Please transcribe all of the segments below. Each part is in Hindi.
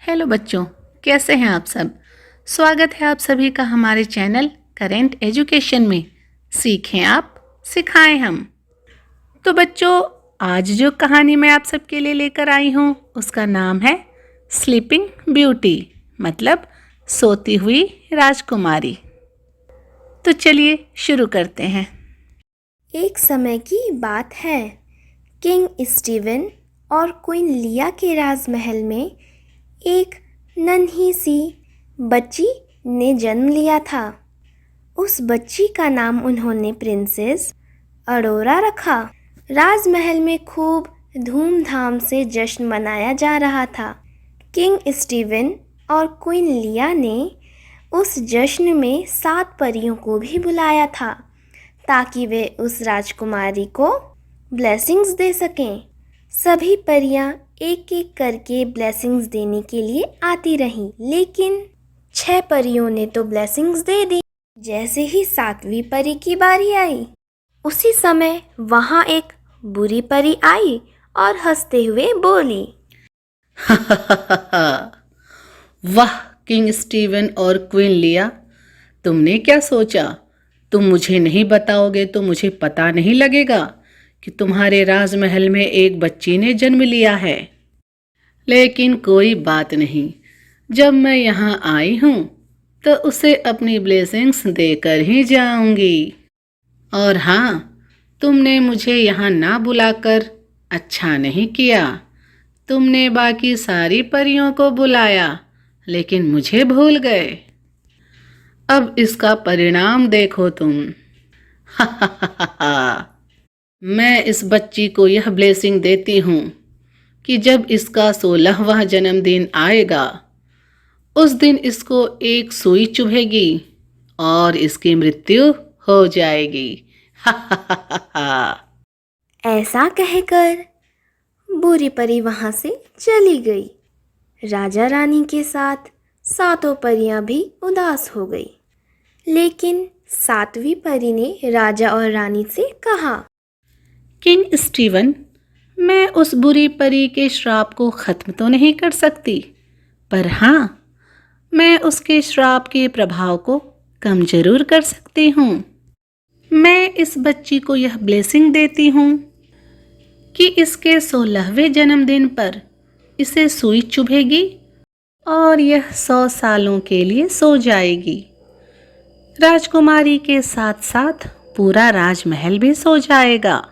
हेलो बच्चों, कैसे हैं आप सब। स्वागत है आप सभी का हमारे चैनल करेंट एजुकेशन में। सीखें आप, सिखाएं हम। तो बच्चों, आज जो कहानी मैं आप सबके लिए लेकर आई हूँ उसका नाम है स्लीपिंग ब्यूटी, मतलब सोती हुई राजकुमारी। तो चलिए शुरू करते हैं। एक समय की बात है। किंग स्टीवन और क्वीन लिया के राजमहल में एक नन्ही सी बच्ची ने जन्म लिया था। उस बच्ची का नाम उन्होंने प्रिंसेस अरोरा रखा। राजमहल में खूब धूमधाम से जश्न मनाया जा रहा था। किंग स्टीवन और क्वीन लिया ने उस जश्न में 7 परियों को भी बुलाया था ताकि वे उस राजकुमारी को ब्लेसिंग्स दे सकें। सभी परियां एक एक करके ब्लेसिंग्स देने के लिए आती रहीं, लेकिन 6 परियों ने तो ब्लेसिंग्स दे दी। जैसे ही 7वीं परी की बारी आई, उसी समय वहां एक बुरी परी आई और हंसते हुए बोली, वाह किंग स्टीवन और क्वीन लिया, तुमने क्या सोचा? तुम मुझे नहीं बताओगे तो मुझे पता नहीं लगेगा कि तुम्हारे राजमहल में एक बच्ची ने जन्म लिया है। लेकिन कोई बात नहीं, जब मैं यहाँ आई हूँ तो उसे अपनी ब्लेसिंग्स देकर ही जाऊंगी। और हाँ, तुमने मुझे यहाँ ना बुलाकर अच्छा नहीं किया। तुमने बाकी सारी परियों को बुलाया लेकिन मुझे भूल गए। अब इसका परिणाम देखो तुम। मैं इस बच्ची को यह ब्लेसिंग देती हूँ कि जब इसका 16वां जन्मदिन आएगा उस दिन इसको एक सुई चुभेगी और इसकी मृत्यु हो जाएगी। ऐसा कहकर बुरी परी वहां से चली गई। राजा रानी के साथ 7 परियां भी उदास हो गई। लेकिन 7वीं परी ने राजा और रानी से कहा, किंग स्टीवन, मैं उस बुरी परी के श्राप को खत्म तो नहीं कर सकती, पर हाँ, मैं उसके श्राप के प्रभाव को कम जरूर कर सकती हूँ। मैं इस बच्ची को यह ब्लेसिंग देती हूँ कि इसके 16वें जन्मदिन पर इसे सुई चुभेगी और यह 100 सालों के लिए सो जाएगी। राजकुमारी के साथ साथ पूरा राजमहल भी सो जाएगा।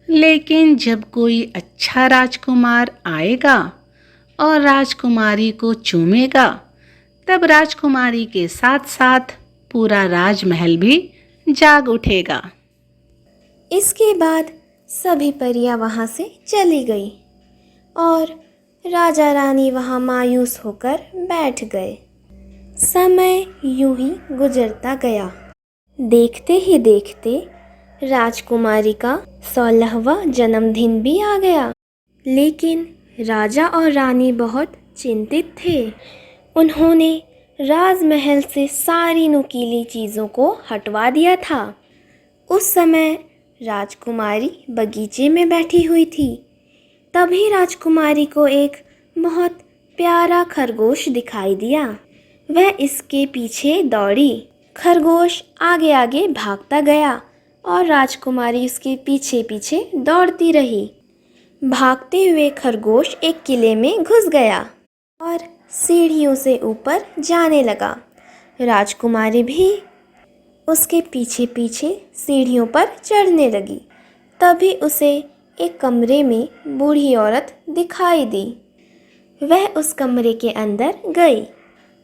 लेकिन जब कोई अच्छा राजकुमार आएगा और राजकुमारी को चूमेगा, तब राजकुमारी के साथ साथ पूरा राजमहल भी जाग उठेगा। इसके बाद सभी परियां वहां से चली गई और राजा रानी वहां मायूस होकर बैठ गए। समय यूं ही गुजरता गया। देखते ही देखते राजकुमारी का 16वां जन्मदिन भी आ गया। लेकिन राजा और रानी बहुत चिंतित थे। उन्होंने राजमहल से सारी नुकीली चीज़ों को हटवा दिया था। उस समय राजकुमारी बगीचे में बैठी हुई थी। तभी राजकुमारी को एक बहुत प्यारा खरगोश दिखाई दिया। वह इसके पीछे दौड़ी। खरगोश आगे आगे भागता गया और राजकुमारी उसके पीछे पीछे दौड़ती रही। भागते हुए खरगोश एक किले में घुस गया और सीढ़ियों से ऊपर जाने लगा। राजकुमारी भी उसके पीछे पीछे सीढ़ियों पर चढ़ने लगी। तभी उसे एक कमरे में बूढ़ी औरत दिखाई दी। वह उस कमरे के अंदर गई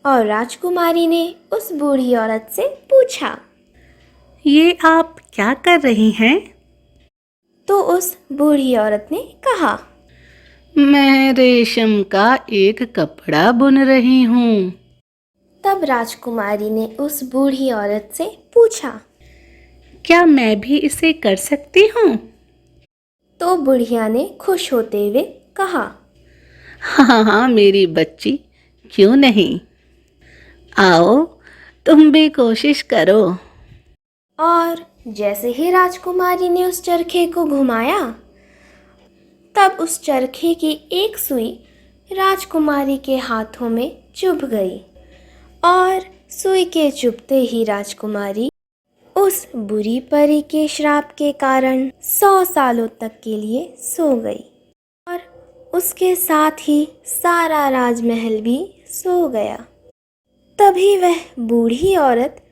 और राजकुमारी ने उस बूढ़ी औरत से पूछा, ये आप क्या कर रही हैं? तो उस बूढ़ी औरत ने कहा, मैं रेशम का एक कपड़ा बुन रही हूँ। तब राजकुमारी ने उस बूढ़ी औरत से पूछा, क्या मैं भी इसे कर सकती हूँ? तो बुढ़िया ने खुश होते हुए कहा, हाँ हाँ मेरी बच्ची, क्यों नहीं, आओ तुम भी कोशिश करो। और जैसे ही राजकुमारी ने उस चरखे को घुमाया, तब उस चरखे की एक सुई राजकुमारी के हाथों में चुभ गई और सुई के चुभते ही राजकुमारी उस बुरी परी के श्राप के कारण 100 सालों तक के लिए सो गई और उसके साथ ही सारा राजमहल भी सो गया। तभी वह बूढ़ी औरत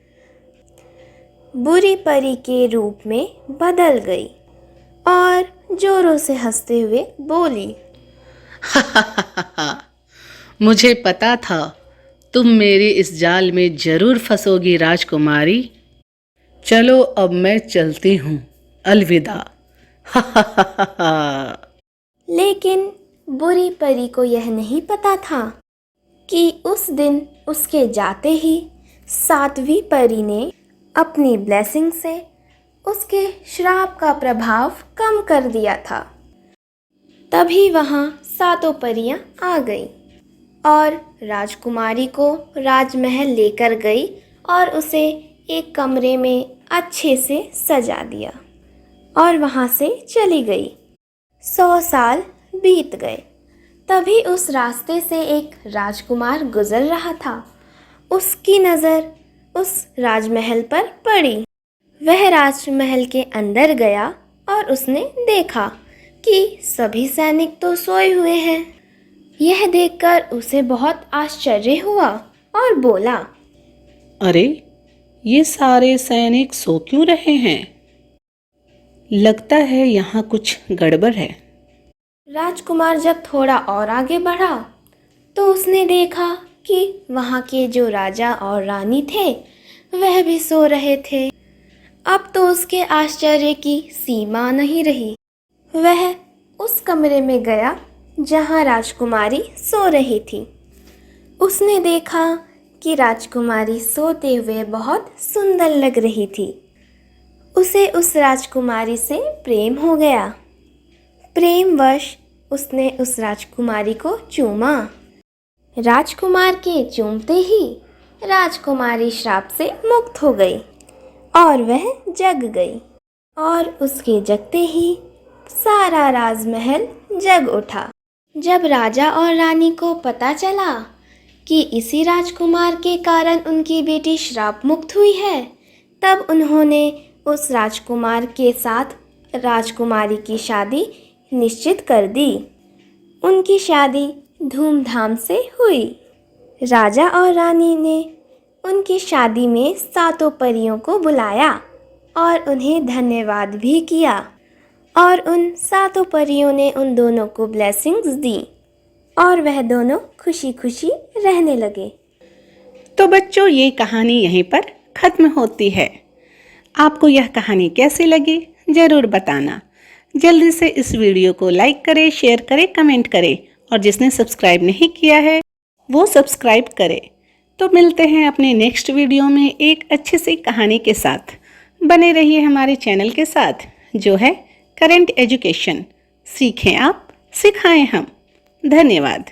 बुरी परी के रूप में बदल गई और जोरों से हंसते हुए बोली, मुझे पता था तुम मेरे इस जाल में जरूर फंसोगी राजकुमारी। चलो अब मैं चलती हूँ, अलविदा। लेकिन बुरी परी को यह नहीं पता था कि उस दिन उसके जाते ही 7वीं परी ने अपनी ब्लेसिंग से उसके श्राप का प्रभाव कम कर दिया था। तभी वहाँ 7 परियां आ गईं और राजकुमारी को राजमहल लेकर गई और उसे एक कमरे में अच्छे से सजा दिया और वहाँ से चली गई। 100 साल बीत गए। तभी उस रास्ते से एक राजकुमार गुजर रहा था। उसकी नज़र उस राजमहल पर पड़ी। वह राजमहल के अंदर गया और उसने देखा कि सभी सैनिक तो सोए हुए हैं। यह देखकर उसे बहुत आश्चर्य हुआ और बोला, अरे, ये सारे सैनिक सो क्यों रहे हैं? लगता है यहाँ कुछ गड़बड़ है। राजकुमार जब थोड़ा और आगे बढ़ा तो उसने देखा कि वहाँ के जो राजा और रानी थे वह भी सो रहे थे। अब तो उसके आश्चर्य की सीमा नहीं रही। वह उस कमरे में गया जहाँ राजकुमारी सो रही थी। उसने देखा कि राजकुमारी सोते हुए बहुत सुंदर लग रही थी। उसे उस राजकुमारी से प्रेम हो गया। प्रेमवश उसने उस राजकुमारी को चूमा। राजकुमार के चूमते ही राजकुमारी श्राप से मुक्त हो गई और वह जग गई और उसके जगते ही सारा राजमहल जग उठा। जब राजा और रानी को पता चला कि इसी राजकुमार के कारण उनकी बेटी श्राप मुक्त हुई है, तब उन्होंने उस राजकुमार के साथ राजकुमारी की शादी निश्चित कर दी। उनकी शादी धूमधाम से हुई। राजा और रानी ने उनकी शादी में 7 परियों को बुलाया और उन्हें धन्यवाद भी किया और उन 7 परियों ने उन दोनों को ब्लेसिंग्स दी और वह दोनों खुशी खुशी रहने लगे। तो बच्चों, ये कहानी यहीं पर ख़त्म होती है। आपको यह कहानी कैसी लगी ज़रूर बताना। जल्दी से इस वीडियो को लाइक करें, शेयर करें, कमेंट करें और जिसने सब्सक्राइब नहीं किया है वो सब्सक्राइब करे। तो मिलते हैं अपने नेक्स्ट वीडियो में एक अच्छी सी कहानी के साथ। बने रहिए हमारे चैनल के साथ जो है करंट एजुकेशन। सीखें आप, सिखाएं हम। धन्यवाद।